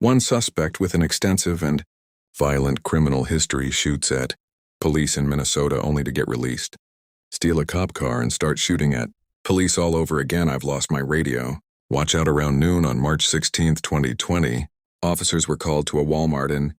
One suspect with an extensive and violent criminal history shoots at police in Minnesota only to get released. Steal a cop car and start shooting at police all over again. I've lost my radio. Watch out. Around noon on March 16, 2020, officers were called to a Walmart in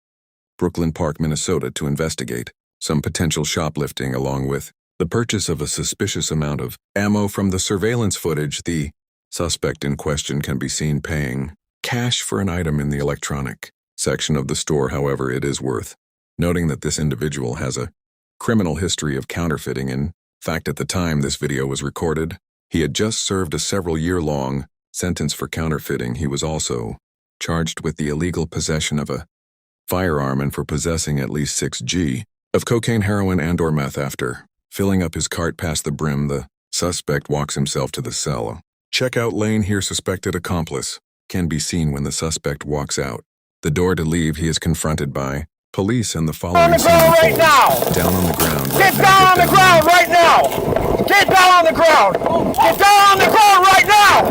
Brooklyn Park, Minnesota to investigate some potential shoplifting along with the purchase of a suspicious amount of ammo. From the surveillance footage, the suspect in question can be seen paying cash for an item in the electronic section of the store. However, it is worth noting that this individual has a criminal history of counterfeiting. In fact, at the time this video was recorded, he had just served a several-year-long sentence for counterfeiting. He was also charged with the illegal possession of a firearm and for possessing at least 6 g of cocaine, heroin, and/or meth. After filling up his cart past the brim, the suspect walks himself to the cell. Checkout lane here. Suspected accomplice can be seen when the suspect walks out the door to leave. He is confronted by police and the following scene right now. Down on the ground. Get down on the ground right now. Get down on the ground. Get down on the ground right now.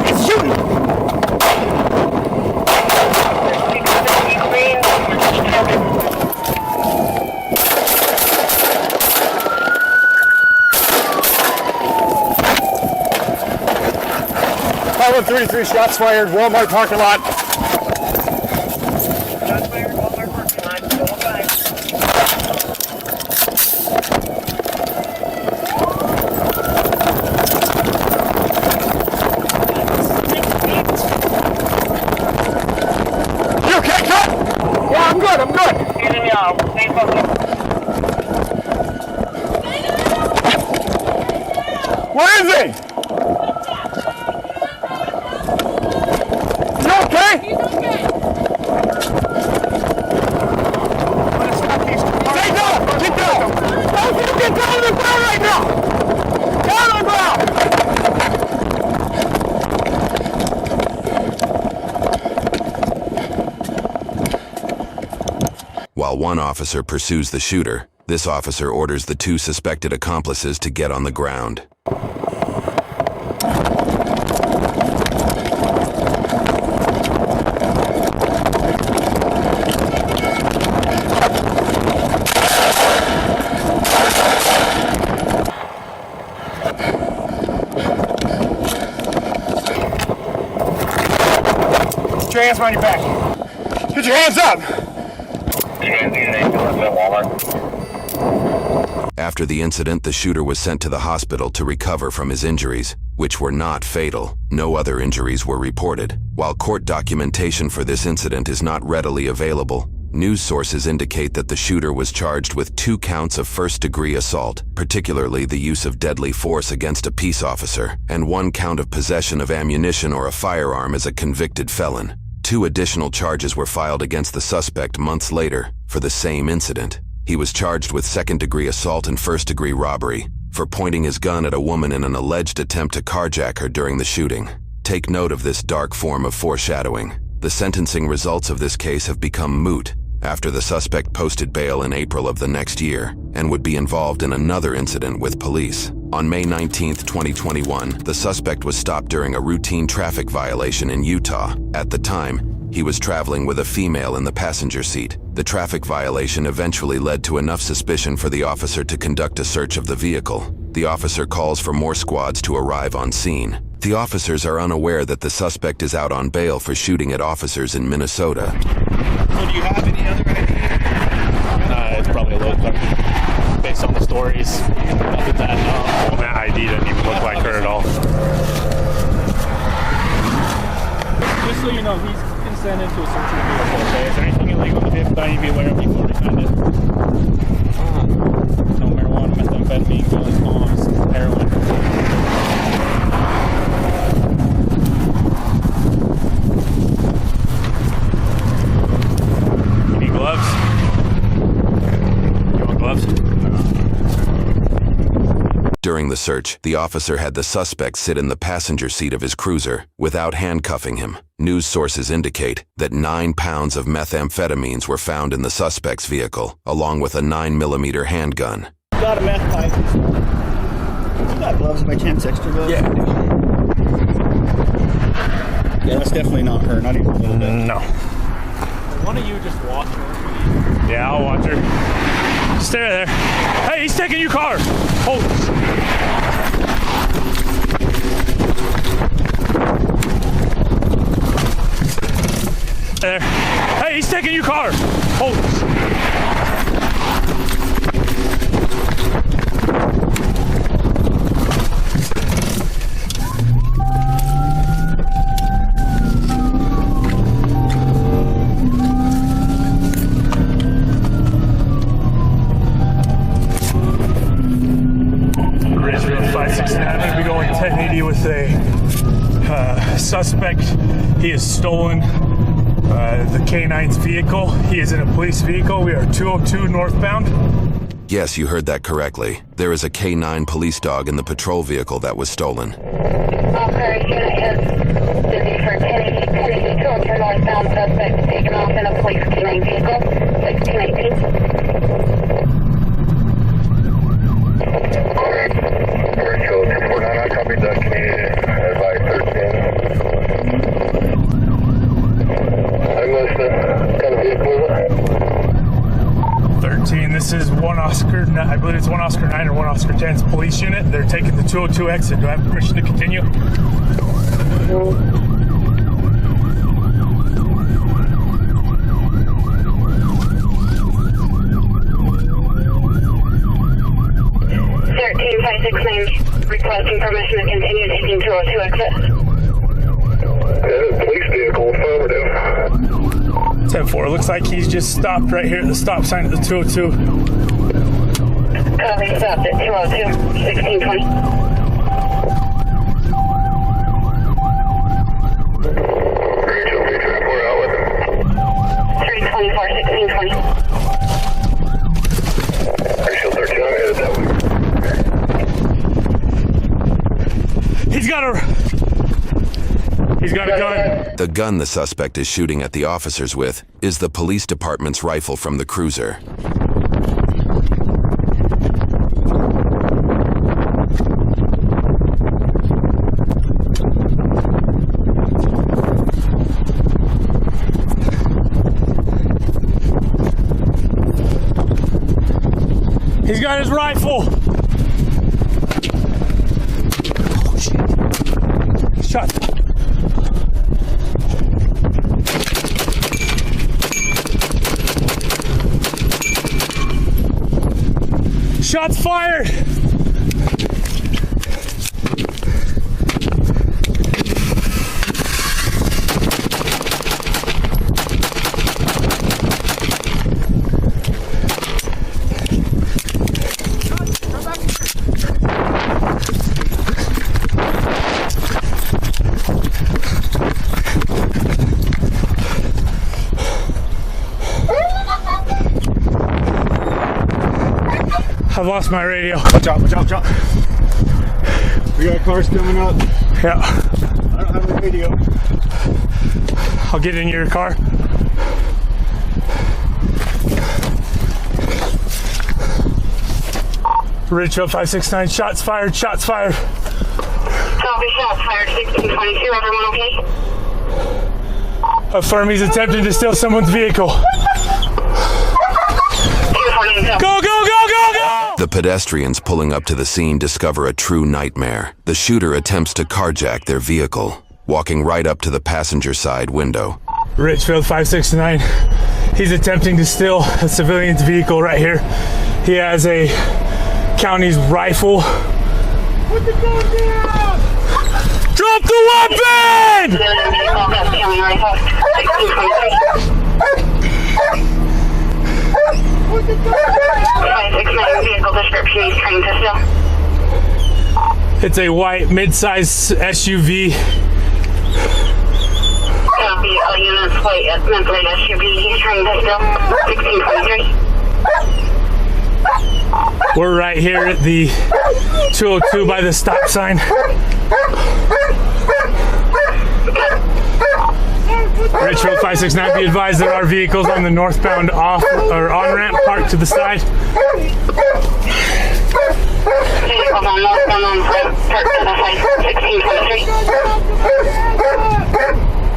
It's shooting. Highway 33, shots fired, Walmart parking lot. Shots fired, Walmart parking lot, still alive. You okay, cut? Yeah, I'm good, I'm good. Where is he? While one officer pursues the shooter, this officer orders the 2 suspected accomplices to get on the ground. Put your hands behind your back. Get your hands up. After the incident, the shooter was sent to the hospital to recover from his injuries, which were not fatal. No other injuries were reported. While court documentation for this incident is not readily available, news sources indicate that the shooter was charged with 2 counts of first-degree assault, particularly the use of deadly force against a peace officer, and 1 count of possession of ammunition or a firearm as a convicted felon. 2 additional charges were filed against the suspect months later for the same incident. He was charged with second-degree assault and first-degree robbery for pointing his gun at a woman in an alleged attempt to carjack her during the shooting. Take note of this dark form of foreshadowing. The sentencing results of this case have become moot after the suspect posted bail in April of the next year and would be involved in another incident with police. On May 19, 2021, the suspect was stopped during a routine traffic violation in Utah. At the time, he was traveling with a female in the passenger seat. The traffic violation eventually led to enough suspicion for the officer to conduct a search of the vehicle. The officer calls for more squads to arrive on scene. The officers are unaware that the suspect is out on bail for shooting at officers in Minnesota. So do you have any other idea? It's probably a little question. Based on the stories, other than that, well, that ID doesn't even look like her at all. Just so you know, he's consented to a search of the vehicle, okay? Is there anything illegal in the vehicle that you need to be aware of before we find it? No marijuana, methamphetamine, guns, bombs, heroin. You need gloves? You want gloves? During the search, the officer had the suspect sit in the passenger seat of his cruiser without handcuffing him. News sources indicate that 9 pounds of methamphetamines were found in the suspect's vehicle, along with a 9mm handgun. Got a meth pipe. You got gloves by chance, extra gloves? Yeah. Yeah, that's definitely not her, not even a little bit. No. One of you just watch her. Yeah, I'll watch her. Stay right there. Hey, he's taking your car. Hold. There. Hey, he's taking your car. Hold. Ridgeville 569. I'm going to be going 1080 with a suspect. He has stolen the K9's vehicle. He is in a police vehicle. We are 202 northbound. Yes, you heard that correctly. There is a K9 police dog in the patrol vehicle that was stolen. Okay, unit is busy for 1080 202 northbound, suspect taken off in a police K9 vehicle, 1618. Rachel 249, I copied that. Can you advise 13? I must have kind of vehicle. 13. This is one Oscar. I believe it's one Oscar 9 or one Oscar 10's police unit. They're taking the 202 exit. Do I have permission to continue? Requesting permission to continue taking 202 exit. Police vehicle, affirmative. 10-4. Looks like he's just stopped right here at the stop sign at the 202. Copy, stopped at 202, 1620. Rachel 334 out with him. 324, 1620. Rachel 13, I'm headed that way. He's got a gun. The gun the suspect is shooting at the officers with is the police department's rifle from the cruiser. He's got his rifle. Oh, shit. Shot. Shots fired. I've lost my radio. Watch out, watch out, watch out. We got cars coming up. Yeah. I don't have a radio. I'll get in your car. Ridgeville 569, shots fired, shots fired. Copy, shots fired, 1622. Everyone okay? Affirm he's attempting to steal someone's vehicle. 242. Go, go, go, go, go! The pedestrians pulling up to the scene discover a true nightmare. The shooter attempts to carjack their vehicle, walking right up to the passenger side window. Ridgeville 569, he's attempting to steal a civilian's vehicle right here. He has a county's rifle. Put the gun down! Drop the weapon! Vehicle, that's county rifle, 1623. 569 vehicle description he's trying to steal. It's a white mid-size SUV. Copy, all units white mid-size SUV he's trying to steal. 1623. We're right here at the 202 by the stop sign. Ridgeville 569, be advised there are vehicles on the northbound off or on ramp parked to the side. Vehicle 9 northbound park to the high 1623.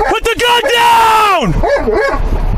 Put the gun down!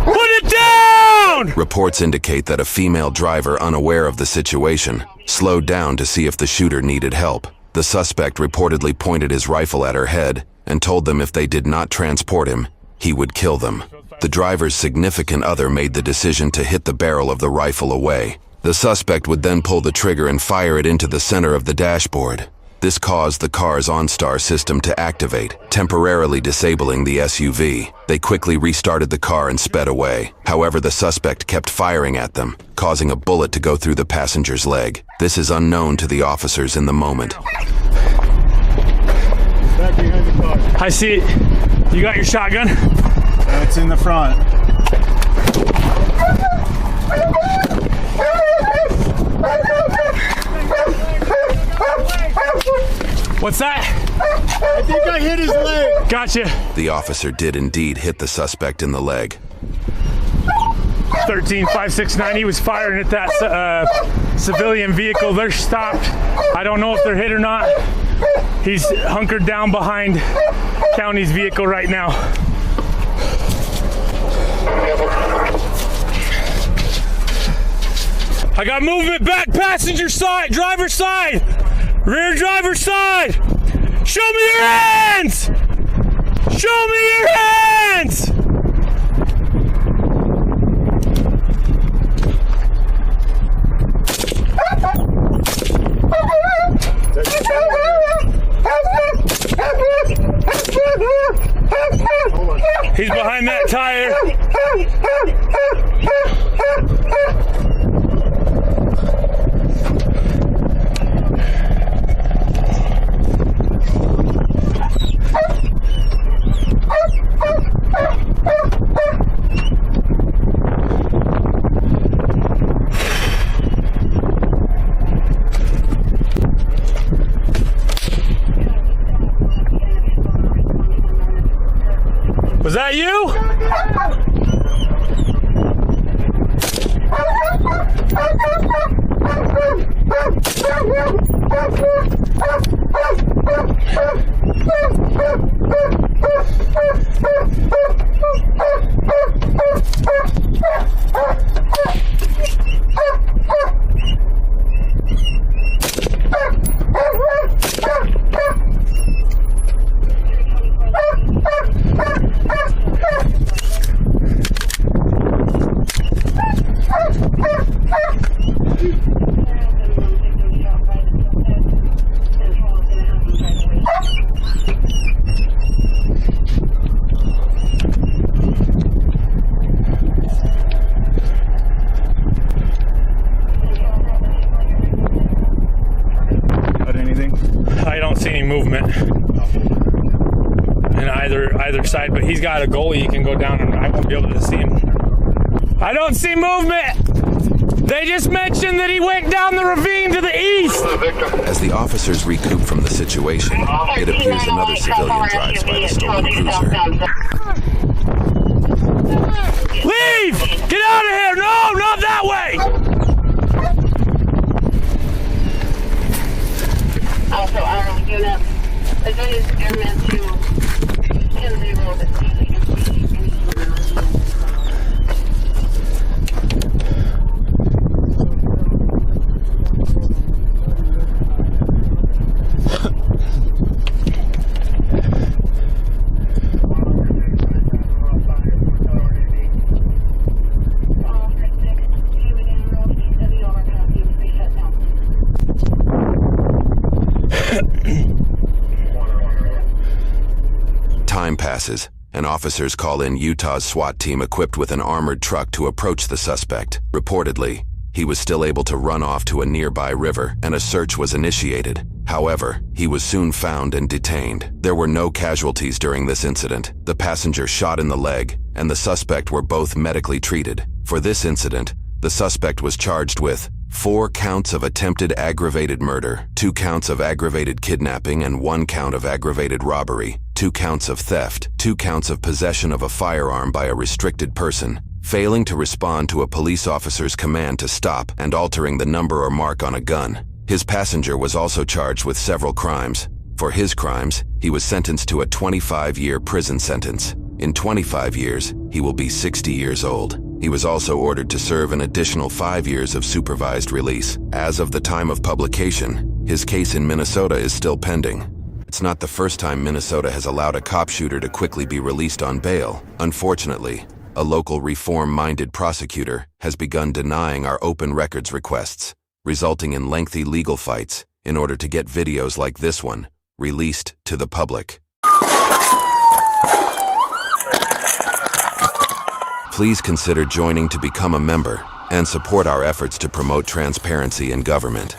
Put it down! Reports indicate that a female driver, unaware of the situation, slowed down to see if the shooter needed help. The suspect reportedly pointed his rifle at her head and told them if they did not transport him, he would kill them. The driver's significant other made the decision to hit the barrel of the rifle away. The suspect would then pull the trigger and fire it into the center of the dashboard. This caused the car's OnStar system to activate, temporarily disabling the SUV. They quickly restarted the car and sped away. However, the suspect kept firing at them, causing a bullet to go through the passenger's leg. This is unknown to the officers in the moment. Back behind the car. I see it. You got your shotgun? It's in the front. What's that? I think I hit his leg. Gotcha. The officer did indeed hit the suspect in the leg. 13569, he was firing at that civilian vehicle. They're stopped. I don't know if they're hit or not. He's hunkered down behind County's vehicle right now. I got movement back passenger side, driver's side, rear driver's side. Show me your hands! Show me your hands! He's behind that tire. Was that you? I don't see any movement in either side, but he's got a goalie he can go down and I won't be able to see him. I don't see movement! They just mentioned that he went down the ravine to the east! As the officers recoup from the situation, it appears another civilian drives by the stolen cruiser. Leave! Get out of here! No, not that way! Also, unit, advance airman to 10-0. Time passes, and officers call in Utah's SWAT team equipped with an armored truck to approach the suspect. Reportedly, he was still able to run off to a nearby river, and a search was initiated. However, he was soon found and detained. There were no casualties during this incident. The passenger shot in the leg, and the suspect were both medically treated. For this incident, the suspect was charged with 4 counts of attempted aggravated murder, 2 counts of aggravated kidnapping and 1 count of aggravated robbery, 2 counts of theft, 2 counts of possession of a firearm by a restricted person, failing to respond to a police officer's command to stop and altering the number or mark on a gun. His passenger was also charged with several crimes. For his crimes, he was sentenced to a 25-year prison sentence. In 25 years, he will be 60 years old. He was also ordered to serve an additional 5 years of supervised release. As of the time of publication, his case in Minnesota is still pending. It's not the first time Minnesota has allowed a cop shooter to quickly be released on bail. Unfortunately, a local reform-minded prosecutor has begun denying our open records requests, resulting in lengthy legal fights in order to get videos like this one released to the public. Please consider joining to become a member and support our efforts to promote transparency in government.